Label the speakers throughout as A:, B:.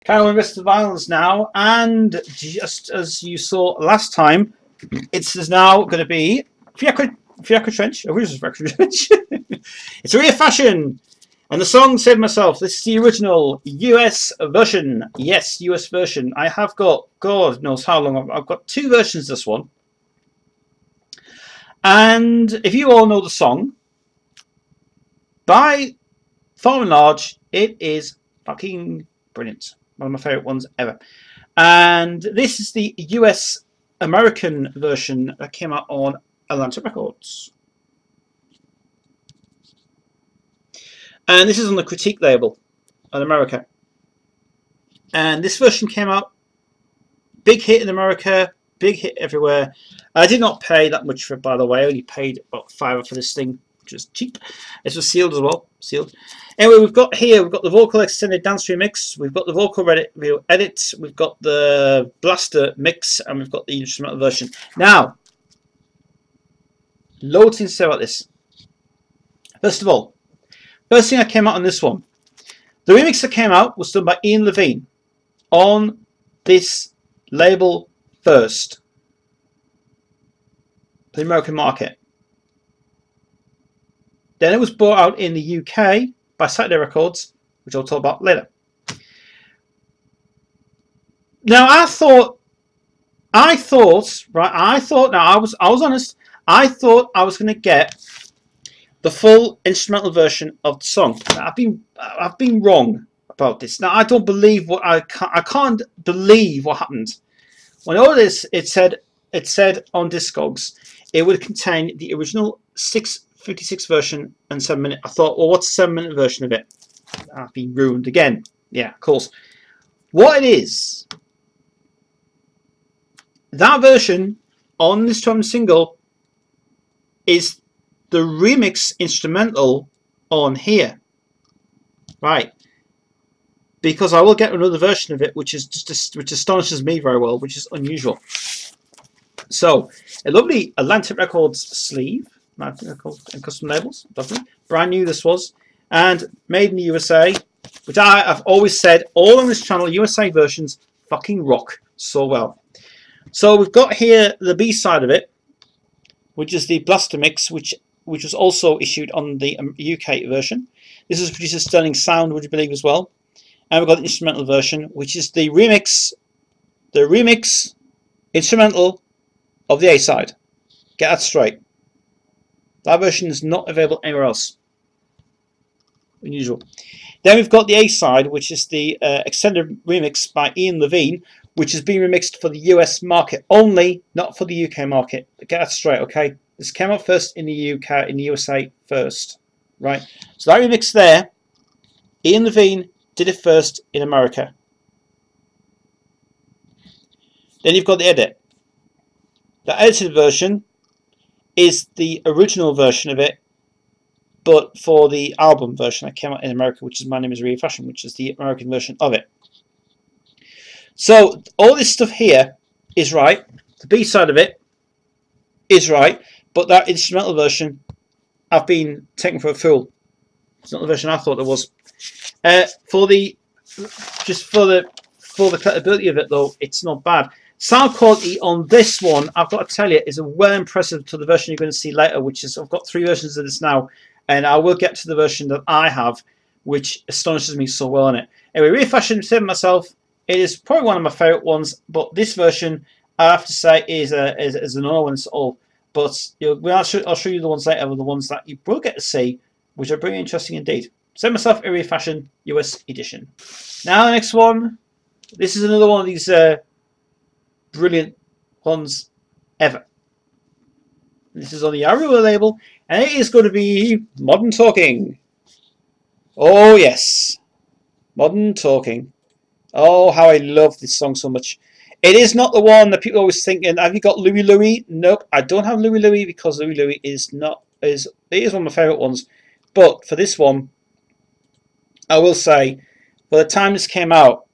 A: Carry on with the vinals now, and just as you saw last time, it's now going to be Fiacre Trench. Oh, who's Fiacre Trench? It's a Reifashion, and the song said myself. This is the original US version. Yes, US version. I have got God knows how long. I've got two versions of this one, and if you all know the song, by far and large, it is fucking brilliant. One of my favourite ones ever. And this is the US American version that came out on Atlantic Records. And this is on the Critique label in America. And this version came out, big hit in America, big hit everywhere. I did not pay that much for it, by the way. I only paid about $5 for this thing, which is cheap. This was sealed as well, sealed. Anyway, we've got the vocal extended dance remix, we've got the vocal edit, we've got the blaster mix, and we've got the instrumental version. Now, loads to say about this. First of all, first thing that came out on this one, the remix that came out was done by Ian Levine on this label first, the American market. Then it was brought out in the UK by Saturday Records, which I'll talk about later. Now I thought, now I was honest. I thought I was going to get the full instrumental version of the song. Now, I've been wrong about this. Now I don't believe what I can't believe what happened. When all this, it said on Discogs, it would contain the original 6:56 version and 7 minute. I thought, well, what's the 7-minute version of it? I've been ruined again. Yeah, of course. What it is, that version on this drum single is the remix instrumental on here, right? Because I will get another version of it, which astonishes me very well, which is unusual. So, a lovely Atlantic Records sleeve. And custom labels, lovely. Brand new this was, and made in the USA, which I've always said all on this channel, USA versions fucking rock so well. So we've got here the B side of it, which is the blaster mix, which was also issued on the UK version. This was produced as Sterling Sound, would you believe, as well. And we've got the instrumental version, which is the remix instrumental of the A side. Get that straight. That version is not available anywhere else. Unusual. Then we've got the A side, which is the extended remix by Ian Levine, which has been remixed for the US market only, not for the UK market. Get that straight, okay? This came out first in the UK, in the USA first, right? So that remix there, Ian Levine did it first in America. Then you've got the edit. The edited version is the original version of it, but for the album version that came out in America, which is My Name is Reifashion, which is the American version of it. So all this stuff here is right. The B side of it is right, but that instrumental version, I've been taken for a fool. It's not the version I thought it was. For the credibility of it though, it's not bad. Sound quality on this one, I've got to tell you, is well impressive to the version you're going to see later, which is, I've got 3 versions of this now, and I will get to the version that I have, which astonishes me so well on it. Anyway, Reifashion, said myself, it is probably one of my favourite ones, but this version, I have to say, is an annoyance at all. But I'll show you the ones later, the ones that you will get to see, which are pretty interesting indeed. Send myself a Reifashion US edition. Now the next one, this is another one of these brilliant ones ever. This is on the aiive label, and it is going to be Modern Talking. Oh yes, Modern Talking. Oh, how I love this song so much. It is not the one that people are always thinking, have you got Louie Louie? Nope, I don't have Louie Louie, because Louie Louie is one of my favourite ones. But for this one, I will say, by the time this came out,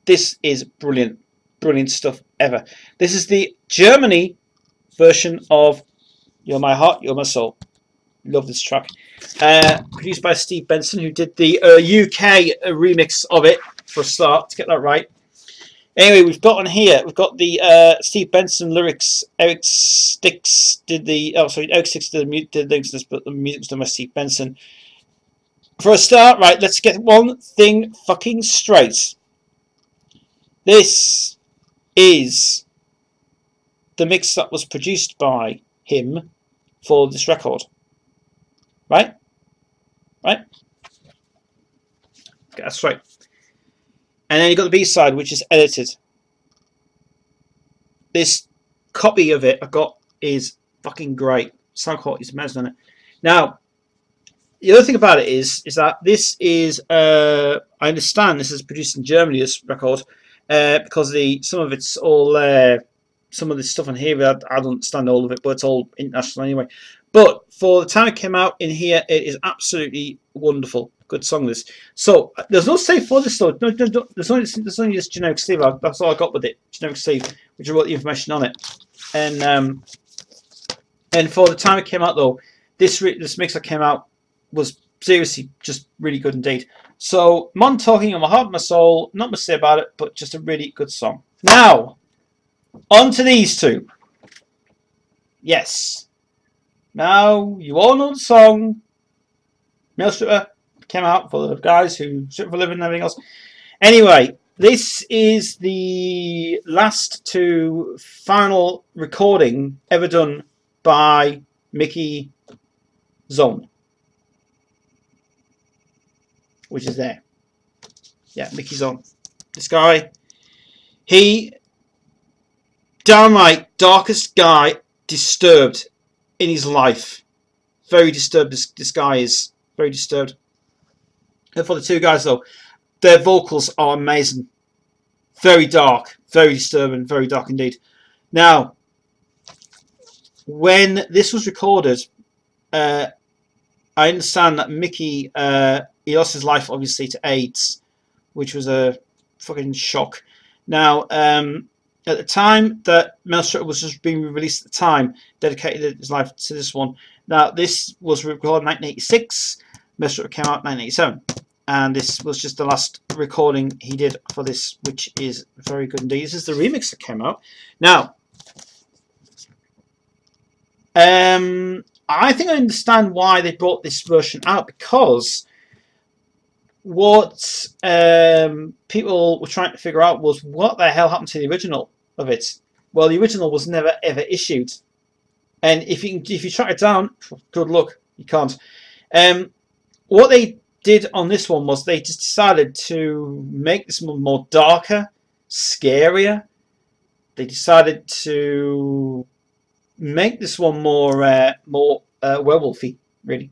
A: this is brilliant. Brilliant stuff ever. This is the Germany version of You're My Heart, You're My Soul. Love this track. Produced by Steve Benson, who did the UK remix of it. for a start to get that right. Anyway, we've got on here, we've got the Steve Benson lyrics. Eric Sticks did the, oh sorry, Eric Sticks did the lyrics, but the music was done by Steve Benson. For a start, right, let's get one thing fucking straight. This is the mix that was produced by him for this record. Right? Right? Okay, that's right. And then you got the B-side, which is edited. This copy of it I got is fucking great. Sound quality is amazing on it. Now, the other thing about it is that this is, I understand this is produced in Germany, this record, because some of it's all, some of this stuff on here, I don't understand all of it, but it's all international anyway. But for the time it came out in here, it is absolutely wonderful. Good song, this. So there's no save for this though. No, there's only this generic sleeve. That's all I got with it. Generic sleeve, which I wrote the information on it. And for the time it came out though, this mix that came out was seriously just really good indeed. So Mon Talking on my heart and my soul. Not much to say about it, but just a really good song. Now on to these two. Yes. Now you all know the song. Male Stripper came out for the guys who strip for a living and everything else. Anyway, this is the last to final recording ever done by Mickey Zone, which is there. Yeah, Mickey Zone. This guy, he downright darkest guy, disturbed in his life. Very disturbed. This guy is very disturbed. And for the two guys though, their vocals are amazing. Very dark, very disturbing, very dark indeed. Now, when this was recorded, I understand that Mickey, he lost his life obviously to AIDS, which was a fucking shock. Now, at the time that Male Stripper was just being released at the time, dedicated his life to this one. Now, this was recorded in 1986. Male Stripper came out in 1987. And this was just the last recording he did for this, which is very good indeed. This is the remix that came out. Now, I think I understand why they brought this version out, because what people were trying to figure out was what the hell happened to the original of it. Well, the original was never ever issued, and if you track it down, good luck, you can't. What they did on this one was they just decided to make this one more darker, scarier. They decided to make this one more werewolfy, really.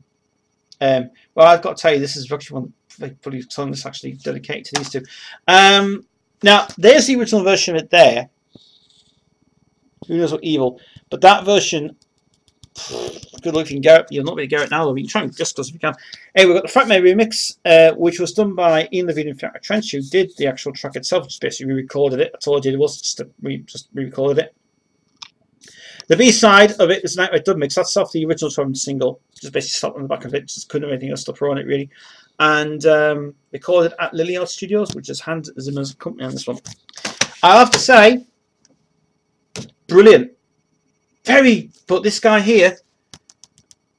A: Well, I've got to tell you, this is actually one pretty song that's actually dedicated to these two. Now, there's the original version of it there. Who knows what evil? But that version, good luck if you can get it. You'll not be able to get it now, though. You can try and discuss if you can. Anyway, we've got the Frank May remix, which was done by Ian Levine and Frank Trench, who did the actual track itself, which basically re-recorded it. That's all I did was just re-recorded it. The B-side of it is an outright dub mix. That's off the original from single. Just basically slapped on the back of it. Just couldn't have anything else to throw on it, really. And recorded at Lilial Studios, which is Hans Zimmer's company on this one. I'll have to say, brilliant. But this guy here,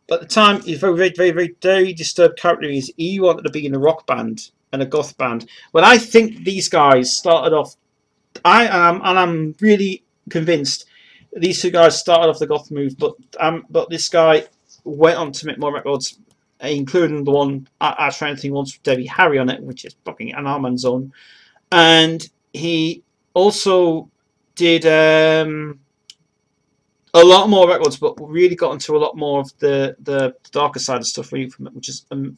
A: at the time, he's very disturbed character. He wanted to be in a rock band and a goth band. Well, I think these guys started off, I'm really convinced these two guys started off the goth move, but this guy went on to make more records, including the one I was trying to think once with Debbie Harry on it, which is fucking an Armand Zone. And he also did a lot more records, but really got into a lot more of the darker side of stuff, really, from it,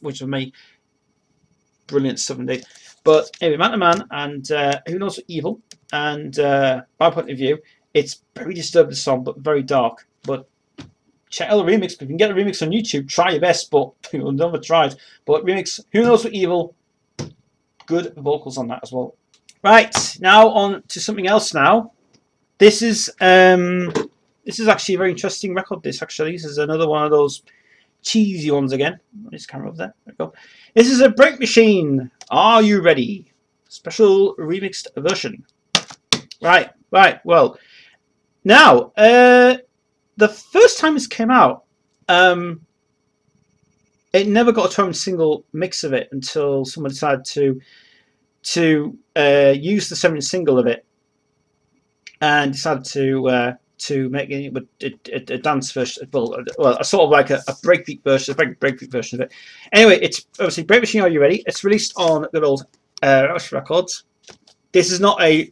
A: which for me, brilliant stuff indeed. But anyway, Man to Man, and Who Knows What Evil, and my point of view, it's very disturbing song, but very dark. But check out the remix. If you can get a remix on YouTube, try your best, but you'll never tried. But remix, Who Knows What Evil, good vocals on that as well. Right, now on to something else now. This is actually a very interesting record, this is another one of those cheesy ones again. This camera over there. There we go. This is a Break Machine. Are you ready? special remixed version. Right. Well, now the first time this came out, it never got a 12-inch single mix of it until someone decided to use the 7-inch single of it and decided to make a dance version. Well, a sort of like a breakbeat version, breakbeat version of it. Anyway, it's obviously Break Machine. Are You Ready? It's released on good old Rush Records. This is not a.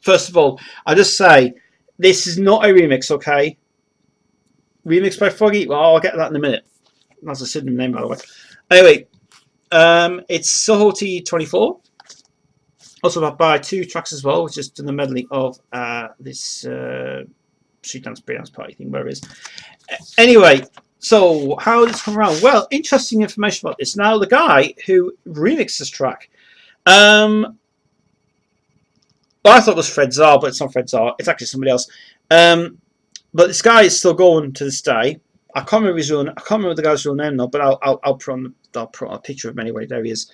A: First of all, I just say this is not a remix. Okay, remix by Foggy. Well, I'll get to that in a minute. That's a pseudonym name, by the way. Anyway, it's Sohoti 24. Also by 2 tracks as well, which is in the medley of this street dance, breakdance party thing, where it is. Anyway, so how did this come around? Well, interesting information about this. Now, the guy who remixed this track, well, I thought it was Fred Czar, but it's not Fred Czar. It's actually somebody else. But this guy is still going to this day. I can't remember his real. I can't remember the guy's real name now, but I'll put on a picture of him anyway. There he is.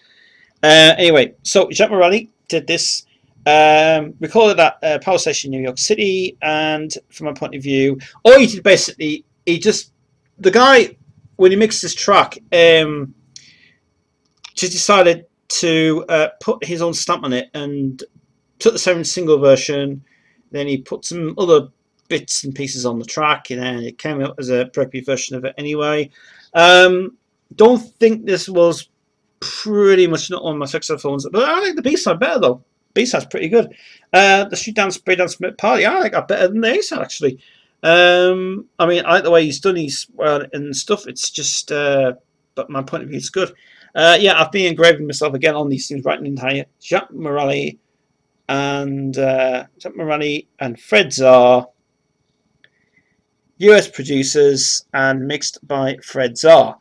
A: Anyway, so Jacques Morelli did this. Recorded at Power Station in New York City, and from my point of view, all he did basically, the guy when he mixed this track, just decided to put his own stamp on it and took the 7-inch single version. Then he put some other bits and pieces on the track, and then it came out as a breakbeat version of it anyway. Don't think this was pretty much not on my saxophones, but I like the B-side better though. B-side's pretty good. The Street Dance Breakdance Party, I like that better than the A-side actually. I mean, I like the way he's done his and stuff. It's just, but my point of view, it's good. Yeah, I've been engraving myself again on these things, writing in here. Jacques Morelli and Fred Czar, US producers, and mixed by Fred Czar.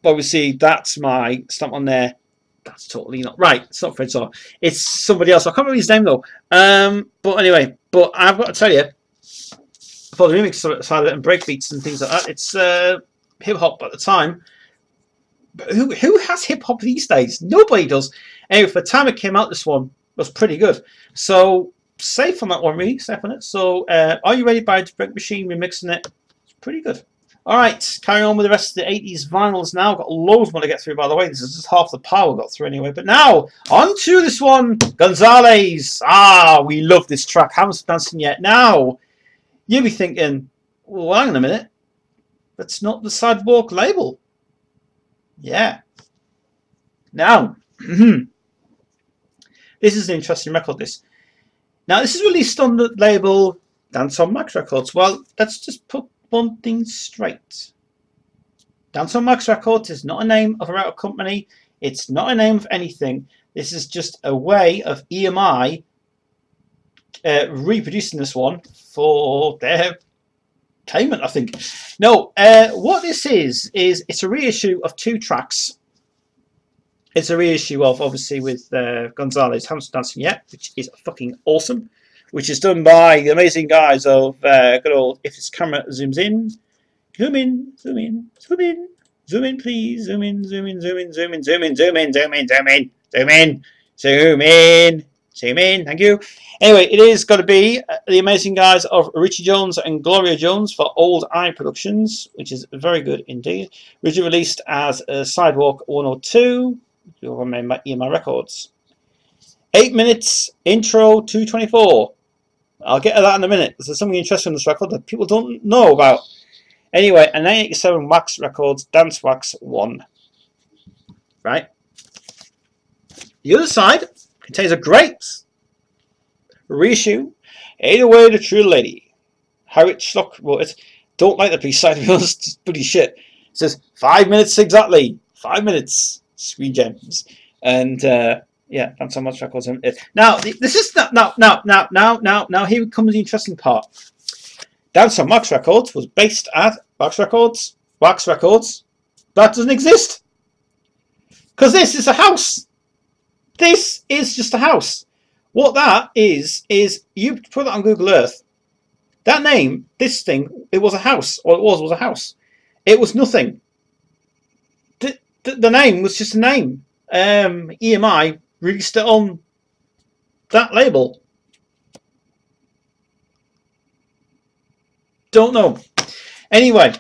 A: Obviously, that's my stamp on there. That's totally not right. It's not Fred Czar. It's somebody else. I can't remember his name though. But anyway, but I've got to tell you, for the remix side of it and breakbeats and things like that, it's hip hop at the time. But who has hip hop these days? Nobody does. Anyway, for the time it came out, this one was pretty good. So safe on that one, really safe on it. So Are You Ready by Break Machine remixing it? It's pretty good. Alright, carrying on with the rest of the 80s vinyls now. Got loads more to get through, by the way. This is just half the pile we got through anyway. But now, on to this one. Gonzalez. Ah, we love this track. Haven't dancing yet. Now, you'll be thinking, well, hang on a minute. That's not the Sidewalk label. Yeah. Now, this is an interesting record, this. Now, this is released on the label Dance on Max Records. Well, let's just put one thing straight. Dance on Max Records is not a name of a record company. It's not a name of anything. This is just a way of EMI reproducing this one for their payment, I think. No, what this is it's a reissue of 2 tracks. It's a reissue of, obviously, with Gonzalez, Haven't Dancing Yet, which is fucking awesome. Which is done by the amazing guys of good old, if this camera zooms in, zoom in, zoom in, zoom in, zoom in, please, zoom in, zoom in, zoom in, zoom in, zoom in, zoom in, zoom in, zoom in, zoom in, zoom in, zoom in, thank you. Anyway, it is got to be the amazing guys of Richie Jones and Gloria Jones for Old Eye Productions, which is very good indeed. Originally released as Sidewalk 102, on my EMI Records. 8 minutes, intro 224. I'll get to that in a minute. There's something interesting on this record that people don't know about. Anyway, a 1987 Wax Records Dance Wax 1. Right? The other side contains a great reissue, Ain't Away the True Lady. Harriet Schlock wrote it. Don't like the B-side, to be honest. It's bloody shit. It says 5 minutes exactly. 5 minutes. Screen gems. And, yeah, Dance on Max Records. Now, this is now. Here comes the interesting part. Dance on Max Records was based at Wax Records. That doesn't exist because this is a house. This is just a house. What that is you put it on Google Earth. That name, this thing, it was a house. All it was a house. It was nothing. The name was just a name. EMI released it on that label. Don't know. Anyway,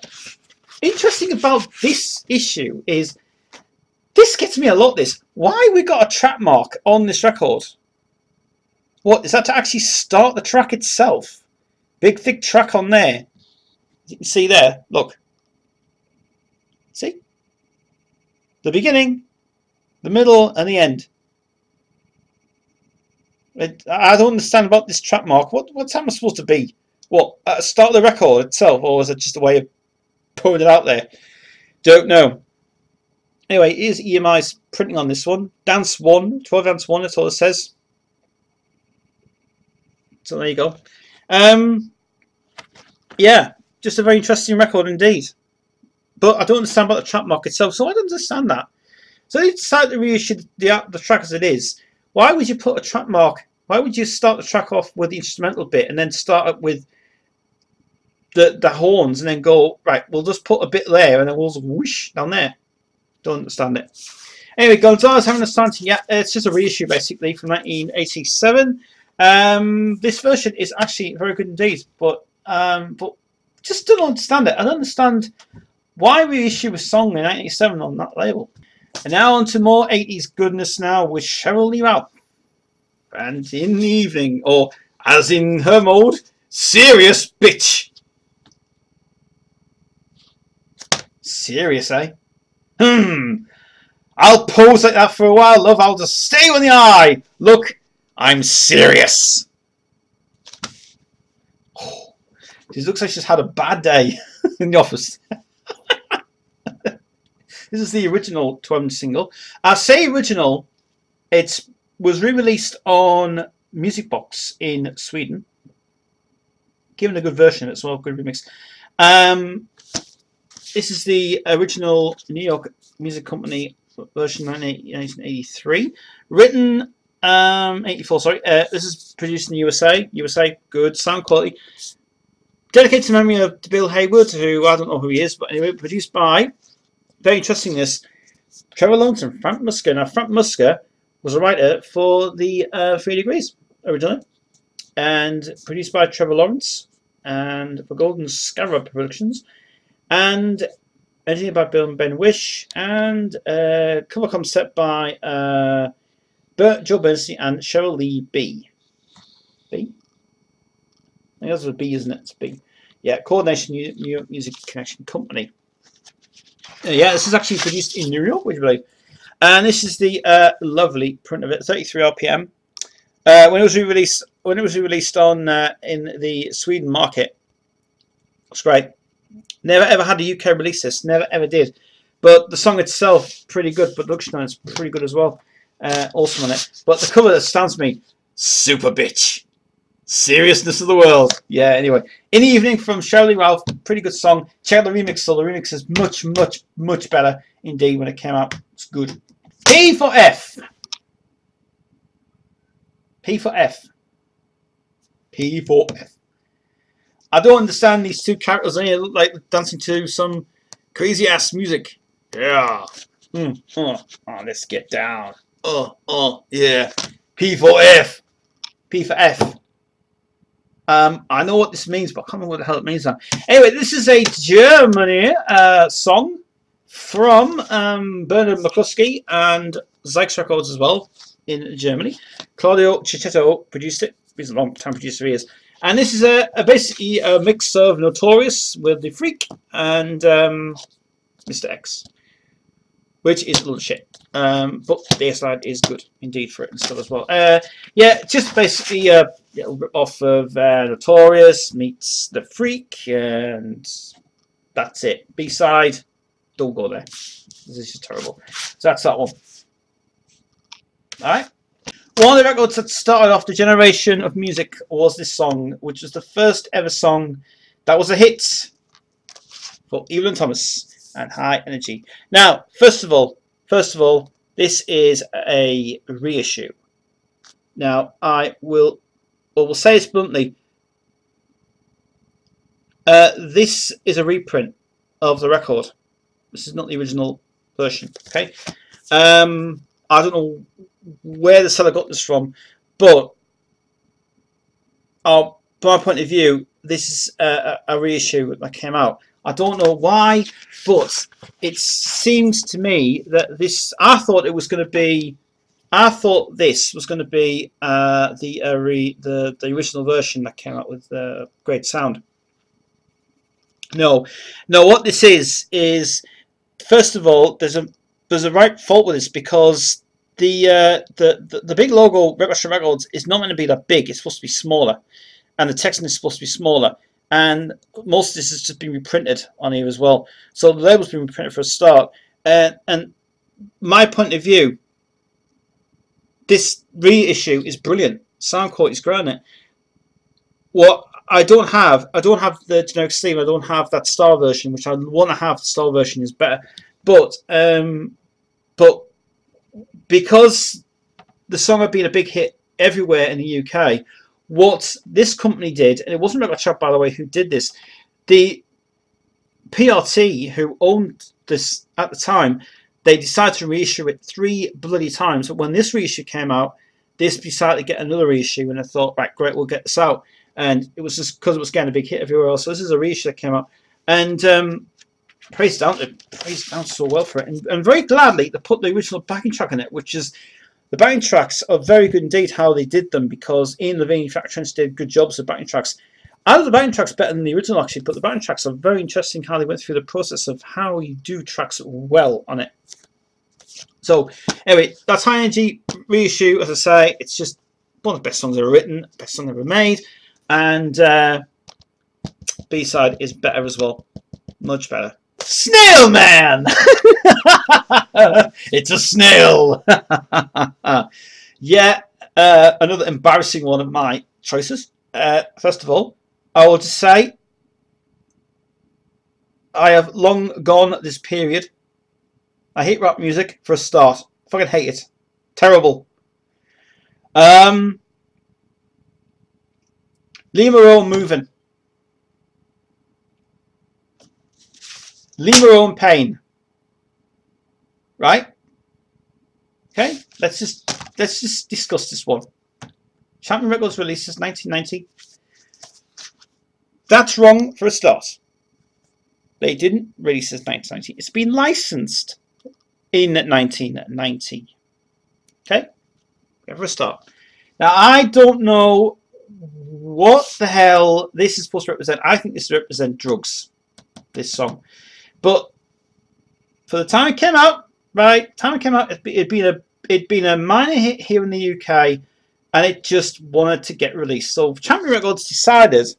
A: interesting about this issue is this gets me a lot. This, why we got a track mark on this record? What is that, to actually start the track itself? Big thick track on there. You can see there. Look. See? The beginning, the middle, and the end. I don't understand about this track mark. What's that supposed to be? What, at the start of the record itself, or is it just a way of putting it out there? Don't know. Anyway, here's EMI's printing on this one. Dance 1, 12 Dance 1, that's all it says. So there you go. Yeah, just a very interesting record indeed. But I don't understand about the track mark itself, so I don't understand that. So they decided to reissue the track as it is. Why would you put a track mark? Why would you start the track off with the instrumental bit and then start up with the horns and then go, right, we'll just put a bit there and then we'll just whoosh down there? Don't understand it. Anyway, Gonzalez having a stanton. Yeah, it's just a reissue basically from 1987. This version is actually very good indeed, but just don't understand it. I don't understand why reissue a song in 1987 on that label. And now on to more 80s goodness now with Cheryl Lee Ralph. And in the evening, or as in her mode, serious bitch. Serious, eh? I'll pose like that for a while, love. I'll just stay with the eye. Look, I'm serious. Oh, she looks like she's had a bad day in the office. This is the original 12-inch single. I say original, it was re-released on Music Box in Sweden. Given a good version of it, so a good remix. This is the original New York Music Company version 1983. Written 84, sorry. This is produced in the USA. USA, good sound quality. Dedicated to memory of Bill Haywood, who I don't know who he is, but anyway, produced by, very interesting this, Trevor Lawrence and Frank Musker. Now, Frank Musker was a writer for the 3 Degrees originally, and produced by Trevor Lawrence and for Golden Scarab Productions, and engineered by Bill and Ben Wish, and cover concept by Joe Bernstein and Cheryl Lee B. B? I think that's a B, isn't it? It's B. Yeah, Coordination New York Music Connection Company. Yeah, this is actually produced in New York, would you believe? And this is the lovely print of it, 33 RPM. When it was re-released on in the Sweden market, it's great. Never ever had a UK release this, never ever did. But the song itself, pretty good. Production on it's pretty good as well. Awesome on it. But the cover that stands me, super bitch. Seriousness of the world. Yeah, anyway. In the Evening from Cheryl Lee Ralph, pretty good song. Check out the remix, so the remix is much, much, much better indeed when it came out. It's good. P for F. P for F. P for F. I don't understand these two characters. They look like dancing to some crazy ass music. Yeah. Let's get down. Yeah. P for F. P for F. I know what this means, but I can't remember what the hell it means now. Anyway, this is a Germany song from Bernard McCluskey and Zyx Records as well in Germany. Claudio Cicchetto produced it. He's a long time producer, he is. And this is basically a mix of Notorious with The Freak and Mr. X, which is a little shit. But the A side is good indeed for it and stuff as well. Yeah, just basically a rip-off of Notorious meets The Freak, and that's it. B-side, don't go there. This is just terrible. So that's that one. Alright. One of the records that started off the generation of music was this song, which was the first ever song that was a hit for Evelyn Thomas and High Energy. Now, first of all, this is a reissue. Now, I will say this bluntly. This is a reprint of the record. This is not the original version. Okay. I don't know where the seller got this from, but from my point of view, this is a reissue that came out. I don't know why, but it seems to me that this. I thought it was going to be. I thought this was going to be the original version that came out with great sound. No, no. What this is first of all, there's a right fault with this because the big logo Record Records is not meant to be that big. It's supposed to be smaller, and the texting is supposed to be smaller. And most of this has just been reprinted on here as well. So the label's been reprinted for a start. And my point of view, this reissue is brilliant. Sound quality is great on it. What I don't have the generic sleeve. I don't have that star version, which I want to have. The star version is better, but because the song had been a big hit everywhere in the UK, what this company did, and it wasn't Record Shop, by the way, who did this. The PRT, who owned this at the time, they decided to reissue it 3 bloody times. But when this reissue came out, they decided to get another reissue, and I thought, right, great, we'll get this out. And it was just because it was getting a big hit everywhere else. So this is a reissue that came out, and praised down so well for it, and very gladly they put the original backing track in it, which is. The backing tracks are very good indeed how they did them, because Ian Levine and Frank Trench did good jobs of backing tracks. I love the backing tracks better than the original actually, but the backing tracks are very interesting how they went through the process of how you do tracks well on it. So anyway, that's high energy reissue. As I say, it's just one of the best songs ever written, best song ever made, and B-side is better as well, much better. Snail Man! It's a snail! Yeah, another embarrassing one of my choices. First of all, I will just say I have long gone this period. I hate rap music for a start. Fucking hate it. Terrible. Lee Moreau Moving. Lee Moreau and Pain. Right? Okay, let's just discuss this one. Champion Records releases 1990. That's wrong for a start. They didn't release this 1990. It's been licensed in 1990. Okay, for a start. Now I don't know what the hell this is supposed to represent. I think this represents drugs. This song. But for the time it came out, right? Time it came out, it'd been a minor hit here in the UK, and it just wanted to get released. So Champion Records decided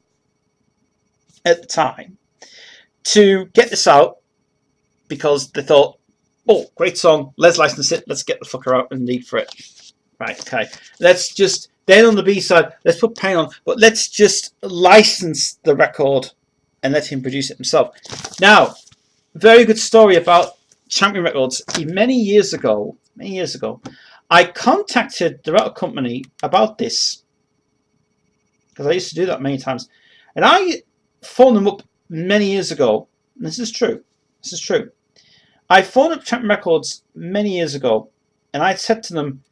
A: at the time to get this out because they thought, oh, great song, let's license it, let's get the fucker out and need for it. Right, okay. Let's just then on the B side, let's put Pain on, but let's just license the record and let him produce it himself. Now, very good story about Champion Records. Many years ago, I contacted the record company about this because I used to do that many times, and I phoned them up many years ago. And this is true. This is true. I phoned up Champion Records many years ago, and I said to them,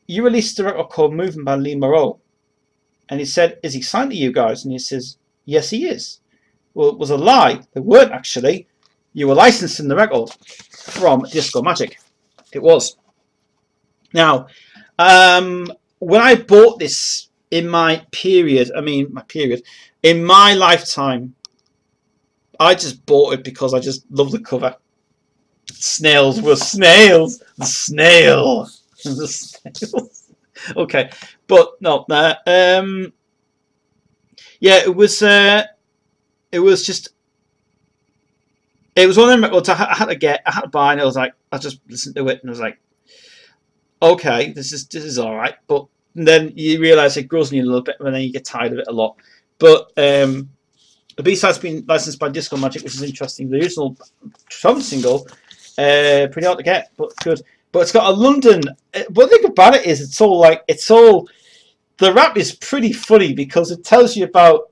A: "You released a record called Moving by Lee Moreau," and he said, "Is he signed to you guys?" And he says, "Yes, he is." Well, it was a lie. They weren't actually. You were licensing the record from Disco Magic. It was. Now, when I bought this in my period, in my lifetime, I just bought it because I just love the cover. Snails were snails. The snail. The snails. Okay, but no. Yeah, it was just. It was one of them records I had to buy, and I was like, I just listened to it, and I was like, okay, this is all right. But then you realise it grows on you a little bit, and then you get tired of it a lot. But the B-side's been licensed by Disco Magic, which is interesting. The original drum single, pretty hard to get, but good. But it's got a London. One thing about it is it's all. The rap is pretty funny because it tells you about.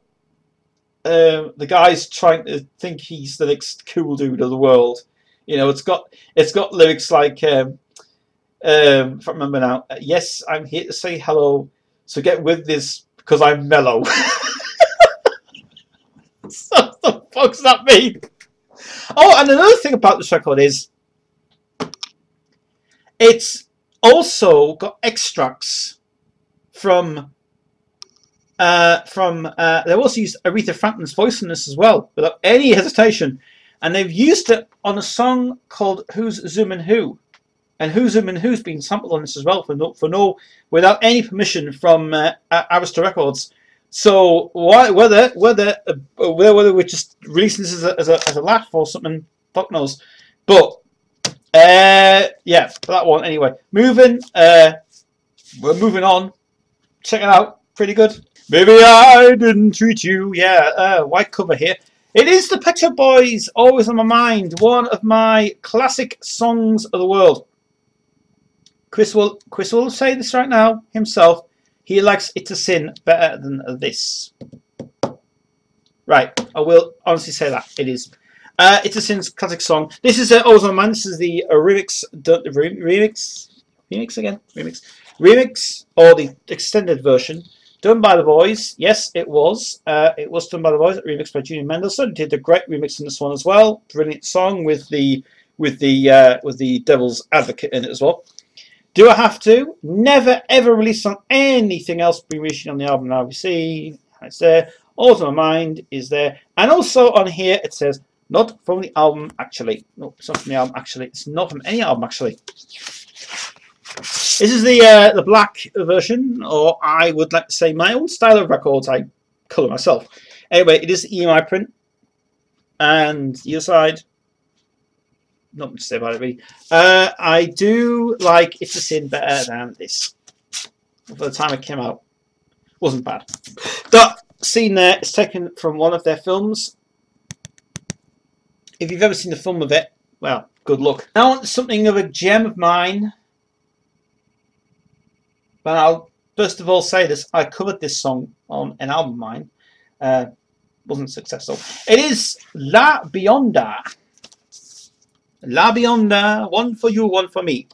A: The guy's trying to think he's the next cool dude of the world. You know, it's got lyrics like If I remember now. Yes, I'm here to say hello. So get with this because I'm mellow. So what the fuck does that mean? Oh, and another thing about this record is it's also got extracts from they also used Aretha Franklin's voice in this as well, without any hesitation, and they've used it on a song called "Who's Zoomin' Who," and "Who's Zoomin' Who's" been sampled on this as well without any permission from Arista Records. So whether we're just releasing this as a laugh or something, fuck knows. But yeah, for that one anyway. We're moving on. Check it out, pretty good. Maybe I didn't treat you. Yeah, white cover here. It is the Pet Shop Boys, Always on My Mind, one of my classic songs of the world. Chris will say this right now himself. He likes It's a Sin better than this. Right, I will honestly say that it is. It's a Sin's classic song. This is Always on My Mind. This is the remix or the extended version. Done by the boys. Yes, it was. It was done by the boys. Remixed by Junior Mendelssohn. Did a great remix in this one as well. Brilliant song with the Devil's Advocate in it as well. Do I have to? Never ever released on anything else pre-released on the album. Now we see it's there. All to My Mind is there, and also on here it says not from the album actually. No, it's not from the album actually. It's not from any album actually. This is the black version, or I would like to say my own style of records. I colour myself. Anyway, it is the EMI print, and the other side. Not much to say about it really. I do like It's a Sin better than this. For the time it came out, wasn't bad. That scene there is taken from one of their films. If you've ever seen the film of it, well, good luck. Now something of a gem of mine. But I'll first of all say this: I covered this song on an album of mine. Wasn't successful. It is La Bionda. La Bionda, one for you, one for me.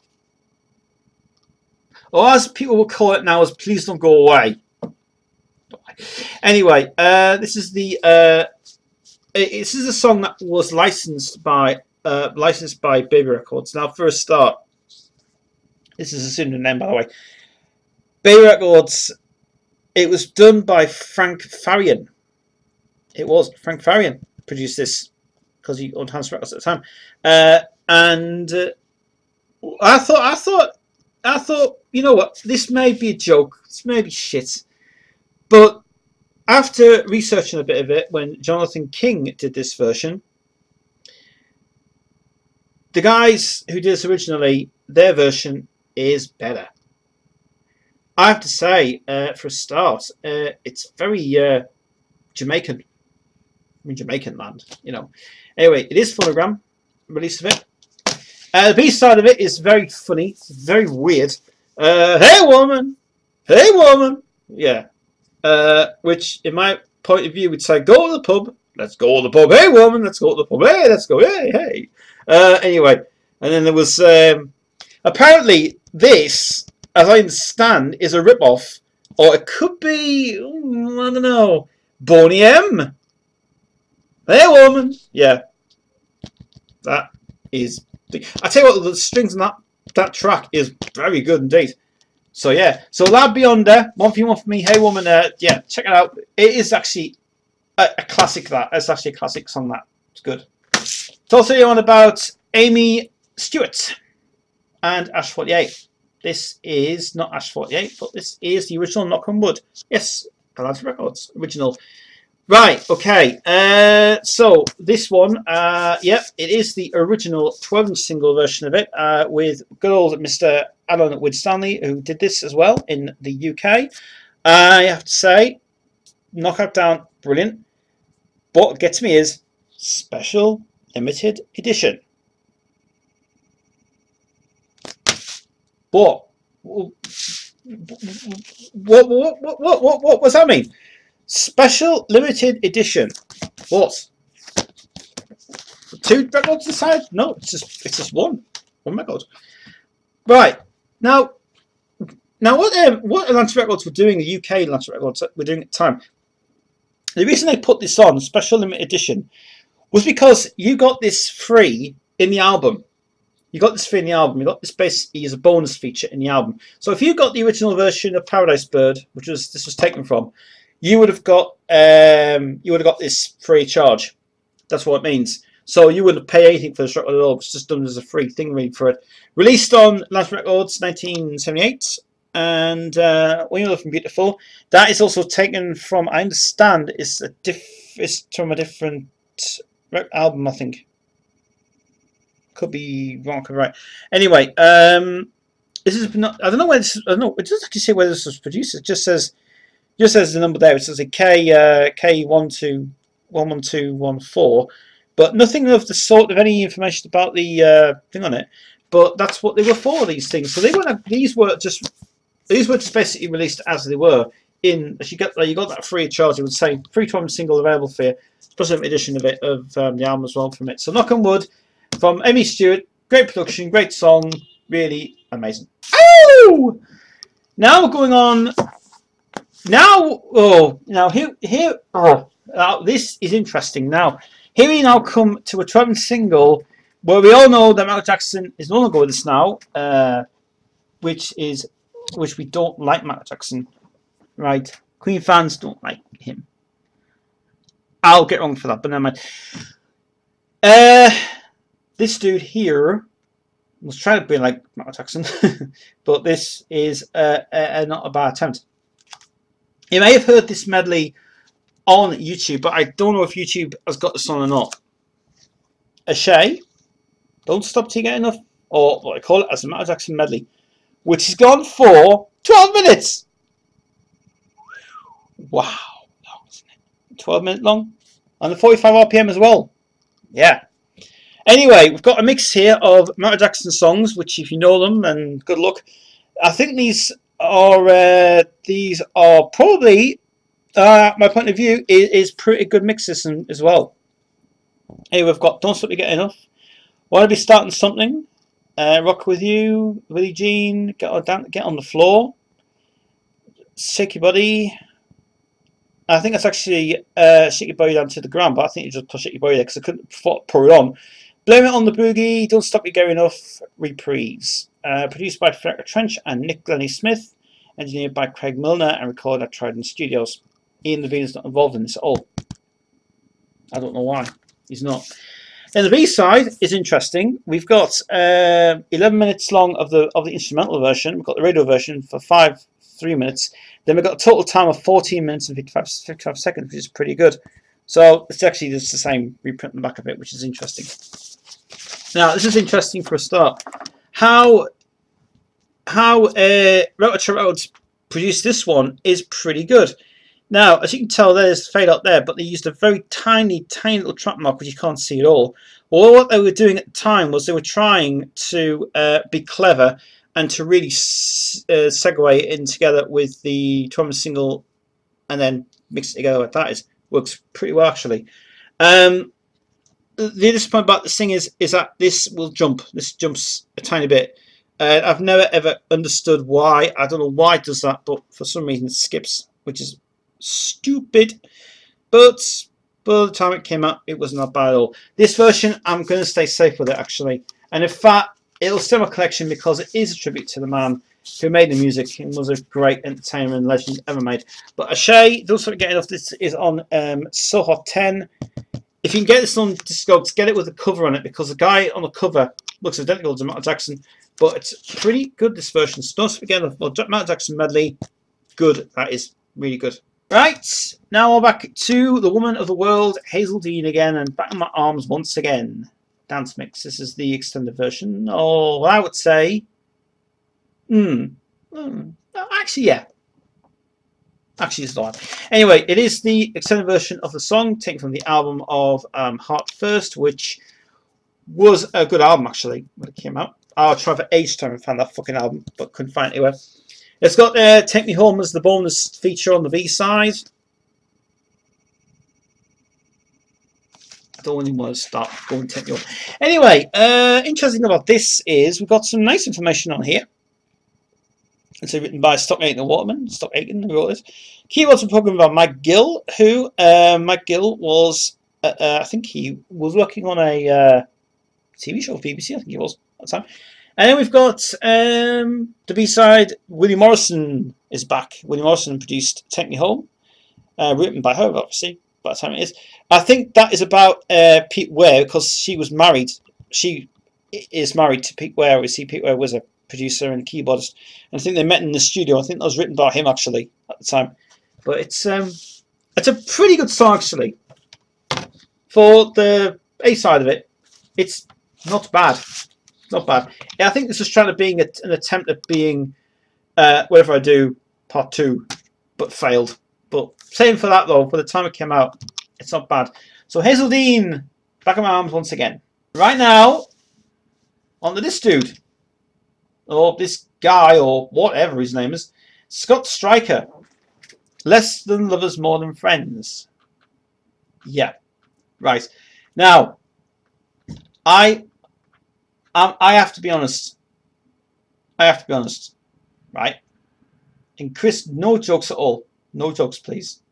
A: Or as people will call it now, as Please Don't Go Away. Anyway, this is a song that was licensed by Baby Records. Now, for a start, this is a pseudonym, by the way. Baby Records. It was done by Frank Farian. It was Frank Farian produced this, because he owned Hans Records at the time, and I thought, you know what, this may be a joke, this may be shit, but after researching a bit of it, when Jonathan King did this version, the guys who did this originally, their version is better. I have to say, for a start, it's very Jamaican. I mean, Jamaican land, you know. Anyway, it is phonogram release of it. The B side of it is very funny, very weird. Hey woman, yeah. Which, in my point of view, would say, go to the pub. Let's go to the pub. Hey woman, let's go to the pub. Hey, let's go. Hey. Anyway, and then there was apparently this, as I understand, is a rip-off, or it could be, I don't know, Boney M. Hey woman, yeah, that is. I tell you what, the strings on that track is very good indeed. So yeah, so La Bionda, one for you, one for me. Hey woman, yeah, check it out. It is actually a classic. It's actually a classic song. It's good. It's also on about Amy Stewart and Ash 48. This is not Ash 48, but this is the original Knock on Wood. Yes, Atlantic Records original. Right, okay, so this one, yep, it is the original 12-inch single version of it, with good old Mr. Alan Winstanley, who did this as well in the UK. I have to say, Knockout Down, brilliant. What gets me is special limited edition. What does that mean? Special limited edition. What? 2 records inside? No, it's just one record. Right. Now, what Atlantic Records were doing, the UK Atlantic Records were doing at the time, the reason they put this on, special limited edition, was because you got this free in the album. You got this free in the album. You got this basically as a bonus feature in the album. So if you got the original version of Paradise Bird, which this was taken from, you would have got this free of charge. That's what it means. So you wouldn't pay anything for this record at all. It's just done as a free thing really for it. Released on Atlantic Records 1978. And When You're Looking Beautiful. That is also taken from, I understand, it's from a different album, I think. Could be wrong, could be right. Anyway, this is not. I don't know where this. I don't know. It doesn't actually say where this was produced. It just says the number there. It says a K11214, but nothing of the sort of any information about the thing on it. But that's what they were for. These things. So they weren't. These were just basically released as they were. You got that free of charge. It would say free 12 single available for you. Special edition of it of the album as well from it. So knock on wood. From Emmy Stewart, great production, great song, really amazing. Oh! Now we're going on. This is interesting. Now, here we now come to a 12 single where we all know that Michael Jackson is no longer with us now, which we don't like Michael Jackson, right? Queen fans don't like him. I'll get wrong for that, but never mind. This dude here was trying to be like Michael Jackson, but this is not a bad attempt. You may have heard this medley on YouTube, but I don't know if YouTube has got this on or not. Ashay, Don't Stop Till You Get Enough, or what I call it as a Michael Jackson medley, which has gone for 12 minutes. Wow, long, isn't it? 12 minutes long, and the 45 RPM as well. Yeah. Anyway, we've got a mix here of Michael Jackson songs, which if you know them, and good luck. I think these are probably, my point of view, is pretty good mixes as well. Here we've got Don't Stop You Get Enough, Want to Be Starting Something, Rock With You, Willie Jean, Get on the Floor, Shake Your Body. I think that's actually Shake Your Body Down to the Ground, but I think you just push Shake Your Body there because I couldn't pour it on. Blame It on the Boogie, Don't Stop You Going Enough, Reprise. Produced by Frederick Trench and Nick Glennie Smith. Engineered by Craig Milner and recorded at Trident Studios. Ian Levine's not involved in this at all. I don't know why. He's not. And the B-side is interesting. We've got 11 minutes long of the instrumental version. We've got the radio version for 3 minutes. Then we've got a total time of 14 minutes and 55 seconds, which is pretty good. So it's actually just the same reprint on the back of it, which is interesting. Now, this is interesting for a start. How Records produced this one is pretty good. Now, as you can tell, there's fade out there, but they used a very tiny little track mark, which you can't see at all. Well, what they were doing at the time was they were trying to be clever and to really segue in together with the 12 single and then mix it together like that. Works pretty well, actually. The other point about this thing is that this will jump. This jumps a tiny bit. I've never ever understood why. I don't know why it does that, but for some reason it skips, which is stupid. But by the time it came out, it was not bad at all. This version, I'm going to stay safe with it, actually. And in fact, it'll stay in my collection because it is a tribute to the man who made the music and was a great entertainer and legend ever made. But Ashay, Don't Stop Getting Off, this is on So Hot 10. If you can get this on Discogs, get it with a cover on it, because the guy on the cover looks identical to Michael Jackson, but it's pretty good, this version. So don't forget the Michael Jackson medley. Good, that is really good. Right, now we're back to the woman of the world, Hazel Dean again, and Back in My Arms once again. Dance mix. This is the extended version. Oh, I would say, actually, yeah. Actually, it's not. Anyway, it is the extended version of the song taken from the album of Heart First, which was a good album, actually, when it came out. I tried for ages to find that fucking album, but couldn't find it anywhere. It's got Take Me Home as the bonus feature on the B-side. I don't even want to start going Take Me Home. Anyway, interesting about this is we've got some nice information on here. It's written by Stock Aitken and Waterman. Stock Aitken, who wrote this. Keyboards were programmed by Mike Gill, who Mike Gill was, I think he was working on a TV show for BBC. I think he was at the time. And then we've got the B-side. Willie Morrison is back. Willie Morrison produced "Take Me Home," written by her, obviously. By the time it is, I think that is about Pete Ware, because she was married. She is married to Pete Ware. We see Pete Ware was a producer and keyboardist, and I think they met in the studio. I think that was written by him actually at the time. But it's a pretty good song actually. For the A side of it, it's not bad. Not bad. Yeah, I think this is trying to be an attempt at being Whatever I Do Part 2, but failed. But same for that though. For the time it came out, it's not bad. So Hazeldean, back in my arms once again. Right now, on to this dude. Or this guy, or whatever his name is, Scott Stryker. Less Than Lovers, More Than Friends. Yeah, right. Now, I have to be honest. I have to be honest, right? And Chris, no jokes at all. No jokes, please.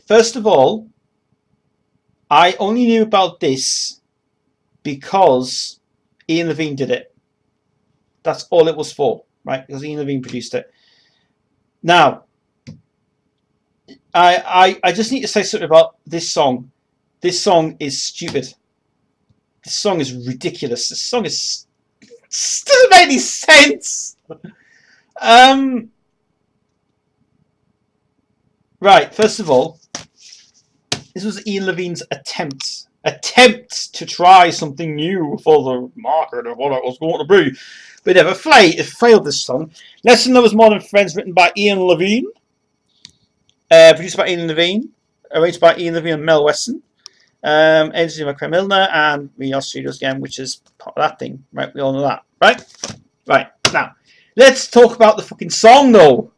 A: First of all, I only knew about this because Ian Levine did it. That's all it was for, right? Because Ian Levine produced it. Now, I just need to say something about this song. This song is stupid. This song is ridiculous. This song is doesn't make any sense. Right. First of all, this was Ian Levine's attempt to try something new for the market of what it was going to be. But it never failed this song. Less Than Lovers, More Than Friends, written by Ian Levine. Produced by Ian Levine. Arranged by Ian Levine and Mel Weston. Edited by Craig Milner and Vinal Studios again, which is part of that thing. Right, we all know that. Right? Right. Now, let's talk about the fucking song though.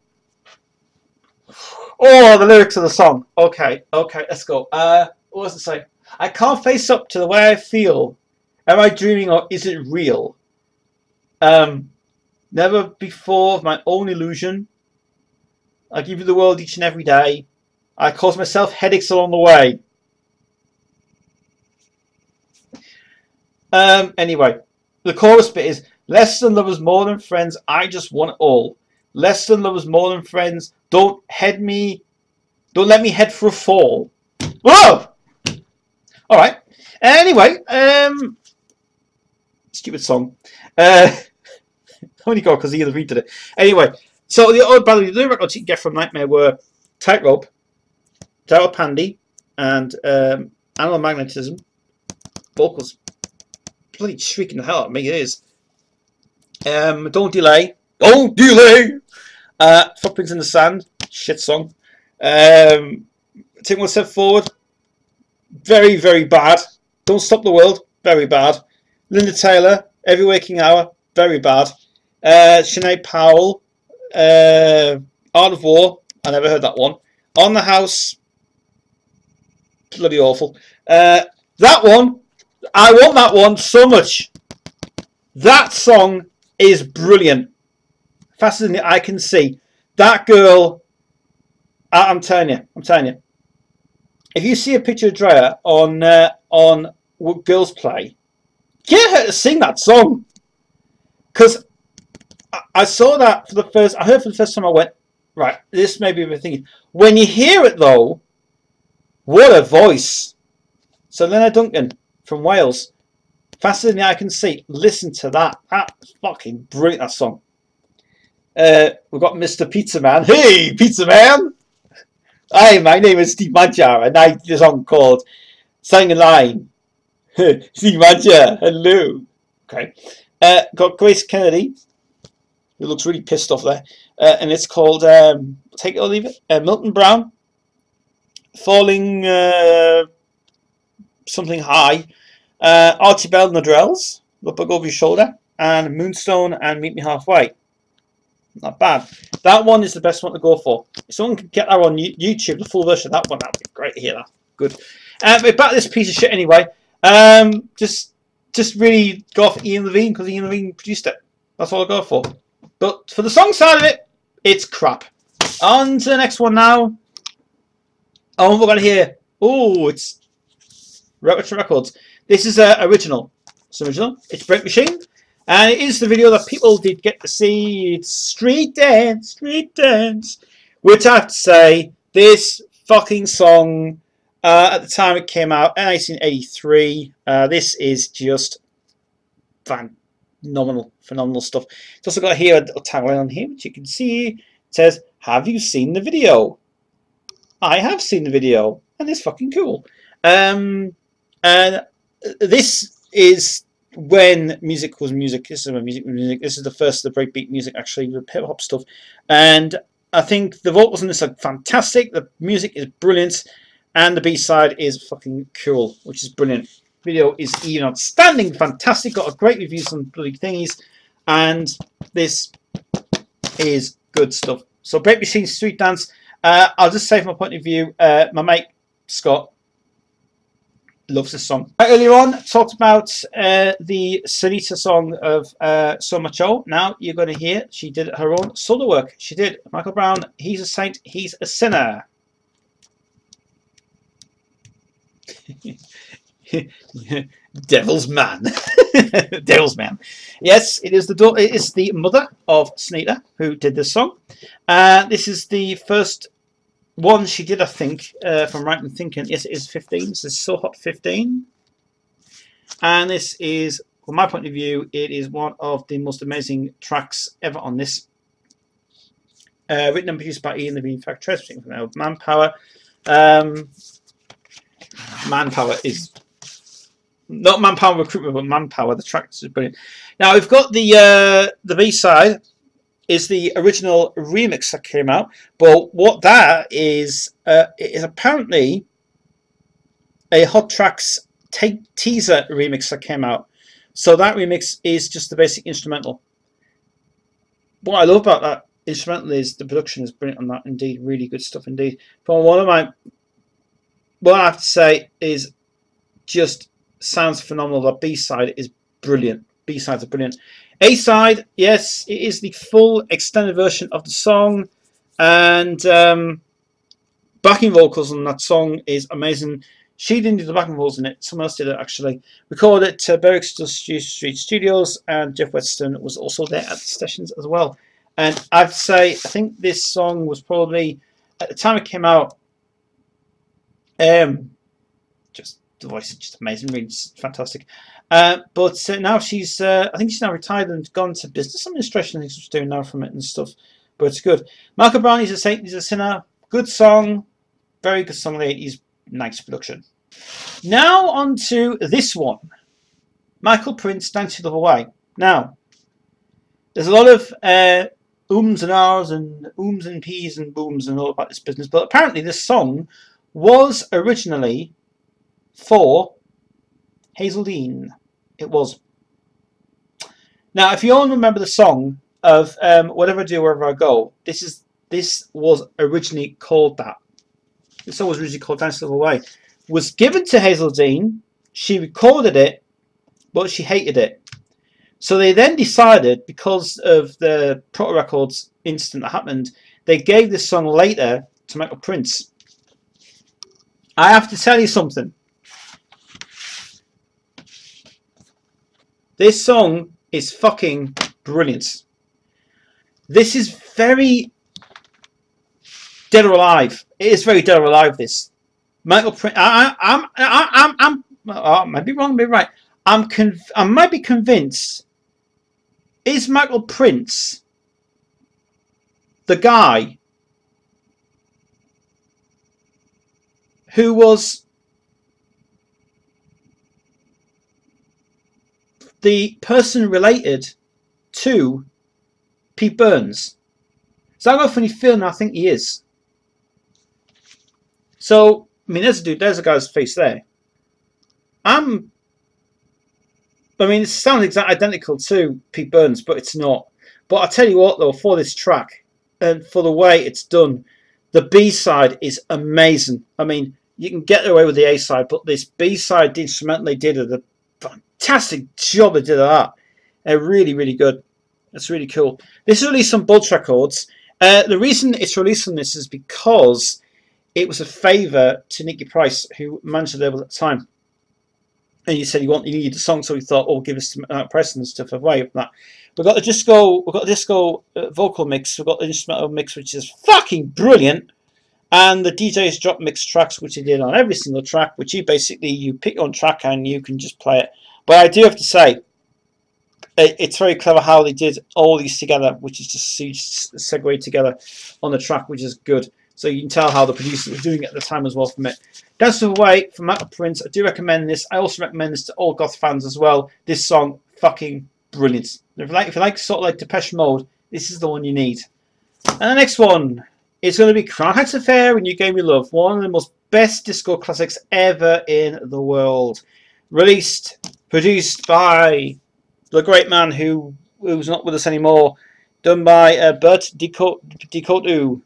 A: Oh, the lyrics of the song. Okay, let's go. What does it say? I can't face up to the way I feel. Am I dreaming or is it real? Never before of my own illusion. I give you the world each and every day. I cause myself headaches along the way. Anyway, the chorus bit is less than lovers, more than friends. I just want it all. Less than lovers, more than friends. Don't let me head for a fall. Whoa! All right. Anyway, stupid song. Only got because Ian Levine did it. Anyway, so the other records you can get from Nightmare were Tightrope, Tower Pandy, and Animal Magnetism. Vocals bloody shrieking the hell out of me, it is. Don't Delay. Don't Delay! Footprints in the Sand. Shit song. Take One Step Forward. Very, very bad. Don't Stop the World. Very bad. Linda Taylor. Every Waking Hour. Very bad. Sinead Powell. Art of War. I never heard that one. On the House. Bloody awful. That one. I want that one so much. That song is brilliant. Faster than the eye can see. That girl. I'm telling you. If you see a picture of Drea on what Girls Play, get her to sing that song. Because I saw that for the first. I heard for the first time. I went, right. This may be my thinking. When you hear it though, what a voice! So Lena Duncan from Wales, Faster Than the Eye Can See. Listen to that. That's fucking brilliant. That song. We've got Mr. Pizza Man. Hey, Pizza Man. Hi, my name is Steve Mancha, and I did a song called Sang a Line. Steve Mancha, hello. Okay. Got Grace Kennedy, who looks really pissed off there, and it's called Take It or Leave It. Milton Brown, Falling Something High. Archie Bell and the Drells, Look Back Over Your Shoulder, and Moonstone and Meet Me Halfway. Not bad. That one is the best one to go for. If someone can get that on YouTube, the full version of that one, that would be great to hear that. Good. But back to this piece of shit anyway. Just really go off Ian Levine because Ian Levine produced it. That's all I go for. But for the song side of it, it's crap. On to the next one now. Oh, we're going to hear. Oh, it's Retro Records. This is original. It's original. It's Break Machine. And it is the video that people did get to see. It's Street Dance, Street Dance. Which I have to say, this fucking song, at the time it came out in 1983, this is just phenomenal stuff. It's also got here a little tagline on here, which you can see. It says, "Have you seen the video?" I have seen the video, and it's fucking cool. And this is when music was music. This is when music was music. This is the first of the breakbeat music, actually, the hip hop stuff. And I think the vocals on this are fantastic. The music is brilliant, and the B-side is fucking cool, which is brilliant. Video is even outstanding, fantastic. Got a great reviews on bloody thingies, and this is good stuff. So, Break Machine, Street Dance. I'll just say from my point of view, my mate Scott loves this song. Earlier on, talked about the Sonita song of So Much Oh. Now you're going to hear she did her own solo work. She did. Michael Brown, he's a saint, he's a sinner. Devil's man. Devil's man. Yes, it is the mother of Sonita who did this song. This is the first one she did, I think, if I'm right in thinking. Yes, it is 15. This is So Hot 15. And this is, from my point of view, it is one of the most amazing tracks ever on this. Written and produced by Ian Levine Factress, from Manpower. Manpower is not Manpower Recruitment, but Manpower. The track is brilliant. Now we've got the B-side is the original remix that came out, but what that is apparently a Hot Tracks teaser remix that came out. So that remix is just the basic instrumental. What I love about that instrumental is the production is brilliant on that. Indeed, really good stuff indeed. But what I have to say is just sounds phenomenal. The B-side is brilliant. B-sides are brilliant. A-side, yes, it is the full extended version of the song, and backing vocals on that song is amazing. She didn't do the backing vocals in it, someone else did it actually. Recorded at Berwick Street Studios, and Jeff Weston was also there at the sessions as well. And I have to say, I think this song was probably, at the time it came out, just the voice is just amazing, really fantastic. But now she's, I think she's now retired and gone to business administration. I think she's doing now from it and stuff. But it's good. Michael Brown, he's a saint, he's a sinner. Good song, very good song. The 80s, nice production. Now on to this one, Michael Prince, Dance Your Love Away. Now, there's a lot of ums and ahs and ums and peas and booms and all about this business. But apparently, this song was originally for Hazel Dean. It was. Now, if you all remember the song of Whatever I Do, Wherever I Go, this was originally called that. This song was originally called Dance Your Love Away. Was given to Hazel Dean. She recorded it, but she hated it. So they then decided, because of the Proto Records incident that happened, they gave this song later to Michael Prince. I have to tell you something. This song is fucking brilliant. This is very Dead or Alive. It is very Dead or Alive. This Michael Prince. I might be wrong, maybe right. I might be convinced. Is Michael Prince the guy who was the person related to Pete Burns? So I've got a funny feeling I think he is. So, I mean, there's a dude, there's a guy's face there. I mean, it sounds exactly identical to Pete Burns, but it's not. But I tell you what, though, for this track and for the way it's done, the B-side is amazing. I mean, you can get away with the A-side, but this B-side, the instrumental they did, a fantastic job they did of that. They're really, really good. That's really cool. This is released on Bulge Records. The reason it's released on this is because it was a favour to Nicky Price, who managed the label at the time. And you said you needed a song, so we thought, oh, give us some price and stuff away from that. We've got a disco vocal mix. We've got the instrumental mix, which is fucking brilliant. And the DJ's drop mix tracks, which he did on every single track, which you pick on track and you can just play it. But I do have to say, it's very clever how they did all these together, which is just segued together on the track, which is good. So you can tell how the producer was doing it at the time as well from it. Dance of the Way from Michael Prince. I do recommend this. I also recommend this to all goth fans as well. This song, fucking brilliant. If you like sort of like Depeche Mode, this is the one you need. And the next one is going to be Crown Heights Affair and You Gave Me Love. One of the most best disco classics ever in the world. Released, produced by the great man who's not with us anymore. Done by Bert Decotu,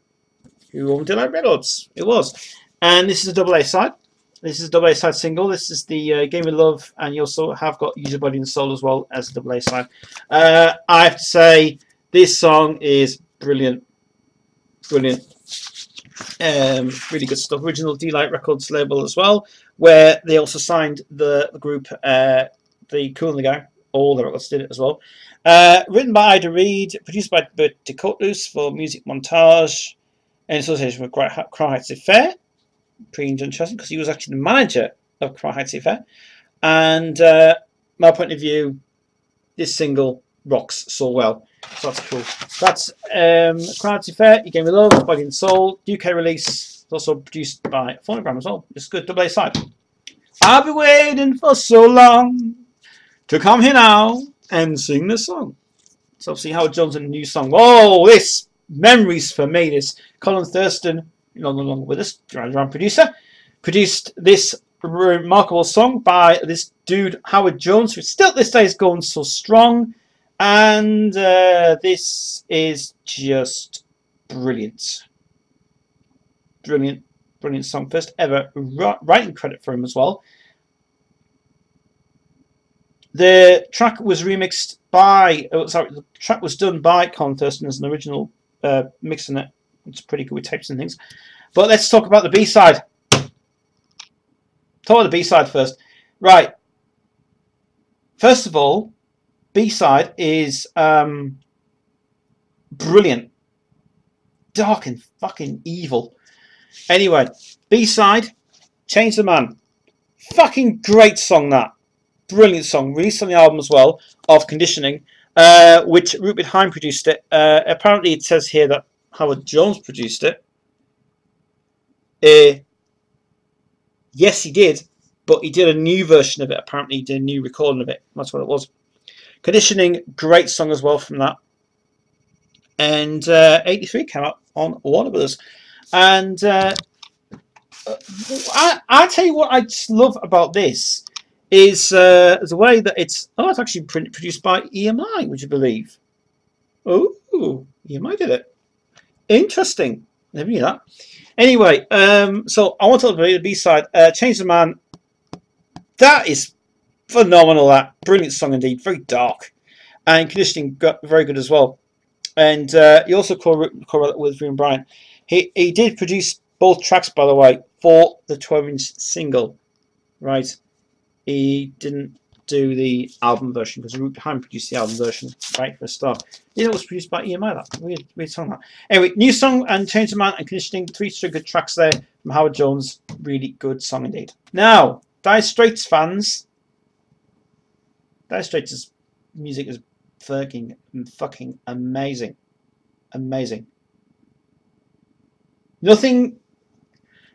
A: who owned Delight Records. It was. And this is a double A side. This is a double A side single. This is the Game of Love, and you also have got Use Your Body and Soul as well as a double A side. I have to say, this song is brilliant. Brilliant. Really good stuff. Original Delight Records label as well, where they also signed the group, the Cool and the Gang. All the records did it as well. Written by Ida Reid, produced by Bert Decotus for music montage, in association with Crown Heights Affair. Pretty interesting because he was actually the manager of Crown Heights Affair. And my point of view, this single rocks so well. So that's cool. That's Crown Heights Affair, You Gave Me Love, Body and Soul, UK release. It's also produced by Phonogram as well. It's good, double A side. I've been waiting for so long to come here now and sing this song. So obviously Howard Jones and a new song. Whoa, this memories for me. This Colin Thurston, no longer with us, Duran producer, produced this remarkable song by this dude Howard Jones, who still this day is going so strong. And this is just brilliant. Brilliant, brilliant song. First ever writing credit for him as well. The track was remixed by, the track was done by Colin Thurston as an original mix in it. It's pretty good with tapes and things. But let's talk about the B-side. Talk about the B-side first. Right. First of all, B-side is brilliant. Dark and fucking evil. Anyway, B-side, Change the Man. Fucking great song, that. Brilliant song. Released on the album as well, of Conditioning, which Rupert Hine produced it. Apparently it says here that Howard Jones produced it. Yes, he did, but he did a new version of it. Apparently he did a new recording of it. That's what it was. Conditioning, great song as well from that. And 83 came out on Warner Brothers. And I tell you what I just love about this is the way that it's actually produced by EMI, would you believe? Oh, EMI did it. Interesting. Never knew that. Anyway, so I want to talk about the B-side. Change the Man. That is phenomenal. That brilliant song indeed. Very dark, and Conditioning got very good as well. And he also co-wrote with Ryan Bryant. He did produce both tracks, by the way, for the 12-inch single. Right. He didn't do the album version because Rupert Hine produced the album version, right, for a start. It was produced by EMI, that. Weird song, that. Anyway, new song and Change the Man and Conditioning. 3 good tracks there from Howard Jones. Really good song indeed. Now, Dire Straits fans. Dire Straits' music is fucking amazing. Amazing.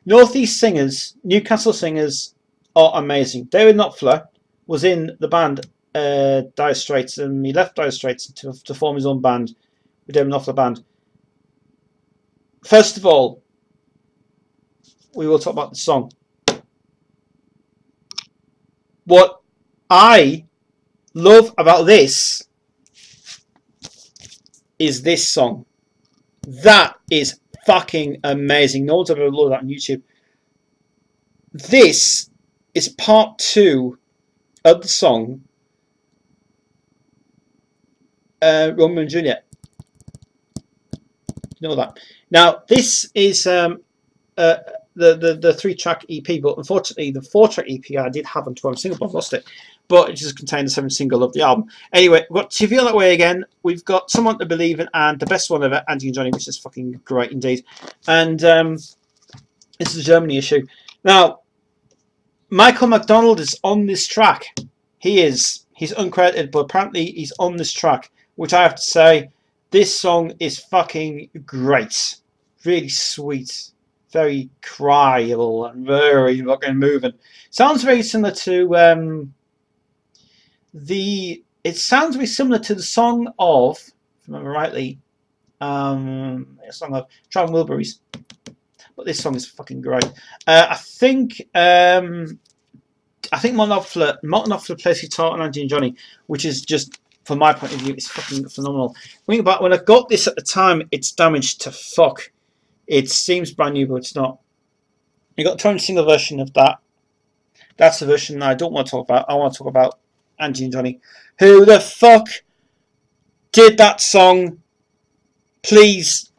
A: Northeast singers, Newcastle singers are amazing. David Knopfler was in the band Dire Straits, and he left Dire Straits to form his own band, the David Knopfler Band. First of all, we will talk about the song. What I love about this is this song. That is fucking amazing. No one's ever loaded that on YouTube. This is part 2 of the song Romeo and Juliet. You know that. Now this is the 3-track EP, but unfortunately the 4-track EP I did have on 12 single, but I've lost it. But it just contained the 7th single of the album. Anyway, we've got To Feel That Way Again. We've got Someone to Believe In, and the best one ever, Angie and Johnny, which is fucking great indeed. And this is a Germany issue. Now, Michael McDonald is on this track. He is. He's uncredited, but apparently he's on this track, which I have to say, this song is fucking great. Really sweet. Very cryable and very fucking moving. Sounds very similar to it sounds very similar to the song of, if I remember rightly, a song of Traveling Wilburys. But this song is fucking great. I think Martin Knopfler plays guitar on Angie and Johnny, which is just, from my point of view, it's fucking phenomenal. Think about when I got this at the time, it's damaged to fuck. It seems brand new, but it's not. You got a 12 single version of that. That's the version I don't want to talk about. I want to talk about Angie and Johnny. Who the fuck did that song? Please,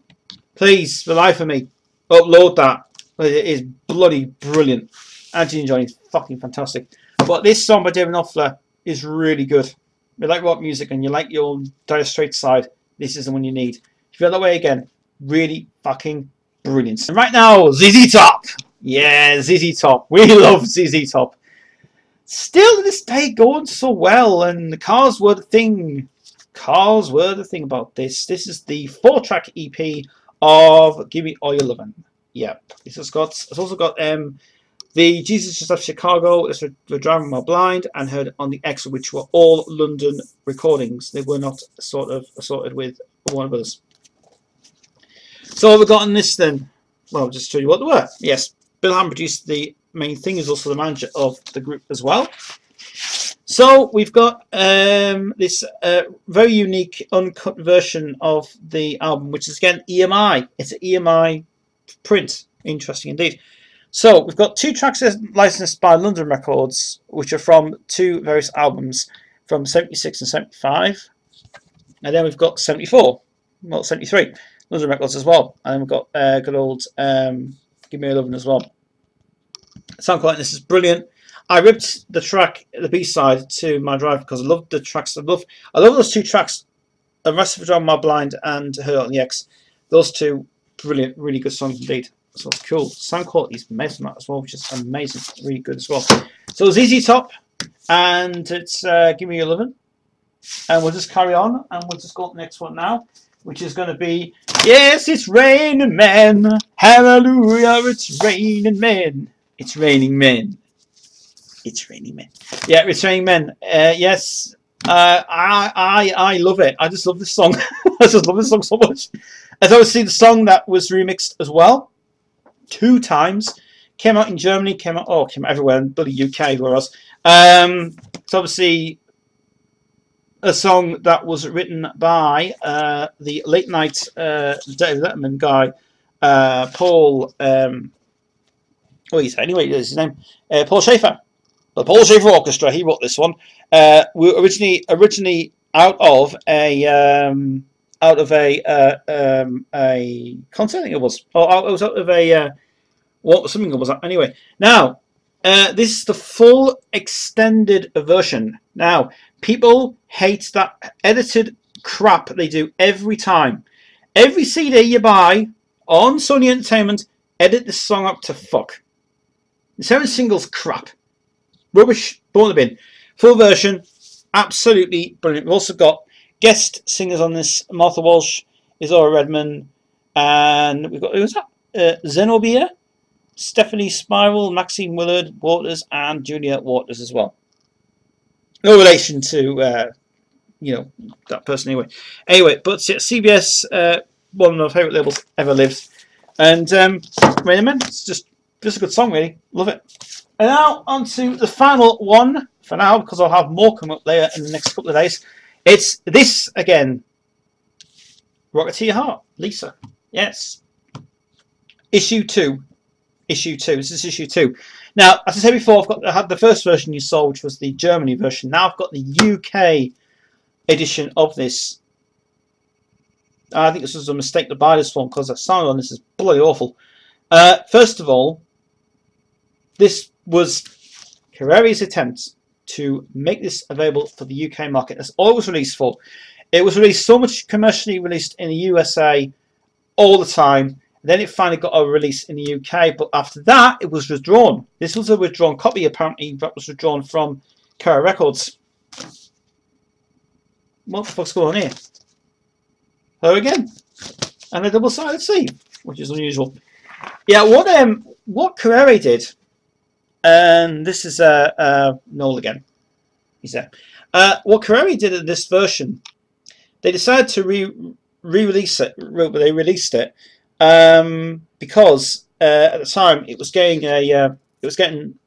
A: please, for the life of me, upload that. It is bloody brilliant. Angie and Johnny is fucking fantastic. But this song by David Knopfler is really good. If you like rock music and you like your Dire Straits side, this is the one you need. If you feel that way again, really fucking brilliant. And right now, ZZ Top. Yeah, ZZ Top. We love ZZ Top. Still to this day going so well, and the cars were the thing. Cars were the thing about this. This is the 4-track EP of Give Me All Your Lovin'. Yep. It's also got the Jesus Just Left Chicago, it's We're Driving While Blind, and Heard on the X, which were all London recordings. They were not assorted with Warner Brothers. So what we've got on this then? Well, I'll just show you what they were. Yes, Bill Ham produced the main thing, is also the manager of the group as well. So we've got this very unique uncut version of the album, which is again EMI. It's an EMI print. Interesting indeed. So we've got 2 tracks licensed by London Records, which are from 2 various albums from 76 and 75. And then we've got 74, well 73, London Records as well. And then we've got good old Give Me a Lovin' as well. Sound quality, this is brilliant. I ripped the track, the B-side, to my drive because I love the tracks. I love those 2 tracks, The Rest of Driving My Blind and Heard on the X. Those 2 brilliant, really good songs indeed. So it's cool. Sound quality is amazing that as well, which is amazing, really good as well. So ZZ Top, and it's Give Me Your Lovin', and we'll just carry on, and we'll just go to the next one now, which is going to be Yes, It's Raining Men, Hallelujah, It's Raining Men, It's Raining Men. It's Raining Men. Yeah, It's Raining Men. Yes, I love it. I just love this song. I just love this song so much. As I would see the song that was remixed as well, 2 times. Came out in Germany, came out everywhere in bloody UK for us. It's obviously a song that was written by the late night David Letterman guy, Paul. What is anyway? Is his name? Paul Schaefer. The Paul Schaefer Orchestra. He wrote this one. We were originally out of a concert, I think it was. Oh, it was out of a what something was that anyway. Now, this is the full extended version. Now, people hate that edited crap they do every time. Every CD you buy on Sony Entertainment, edit this song up to fuck. The 7 singles crap. Rubbish, throw in the bin. Full version, absolutely brilliant. We've also got guest singers on this: Martha Walsh, Isora Redman, and we've got, who was that? Zenobia, Stephanie Spiral, Maxine Willard Waters, and Julia Waters as well. No relation to that person anyway. But CBS, one of my favourite labels ever lived, and Rain Man, it's just a good song, really. Love it. And now on to the final one for now, because I'll have more come up later in the next couple of days. It's this again. Rocket to Your Heart, Lisa. Yes. Issue 2. This is issue 2. Now, as I said before, I had the first version you saw, which was the Germany version. Now I've got the UK edition of this I think this was a mistake to buy this one because the sound on this is bloody awful. First of all, this was Carreri's attempt to make this available for the UK market. That's all it was released for. It was released so much commercially released in the USA all the time. Then it finally got a release in the UK, but after that it was withdrawn. This was a withdrawn copy, apparently, that was withdrawn from Carrier Records. What the fuck's going on here? Hello again, and a double-sided C, which is unusual. Yeah, what Carrere did, and this is Noel again. He's there. What Carrere did in this version, they decided to re-release it. They released it because at the time it was getting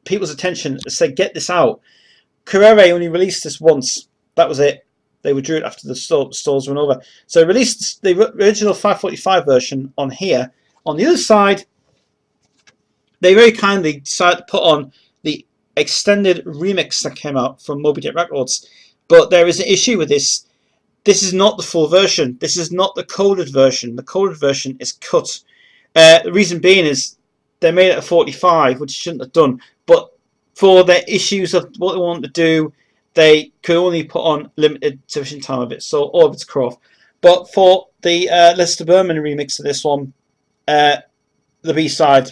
A: people's attention to say, get this out. Carrere only released this once. That was it. They withdrew it after the stores went over. So they released the original 545 version on here. On the other side, they very kindly decided to put on the extended remix that came out from Moby Dick Records. But there is an issue with this. This is not the full version. This is not the coded version. The coded version is cut. The reason being is they made it a 45, which shouldn't have done. But for their issues of what they wanted to do, they could only put on limited division time of it, so all of it's cut off. But for the Lester Berman remix of this one, the B-side,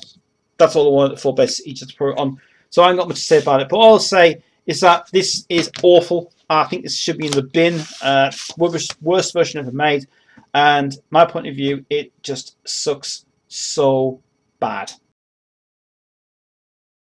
A: that's all I wanted for best each to put it on. So I ain't got much to say about it. But all I'll say is that this is awful. I think this should be in the bin. Worst version ever made. And my point of view, it just sucks so bad.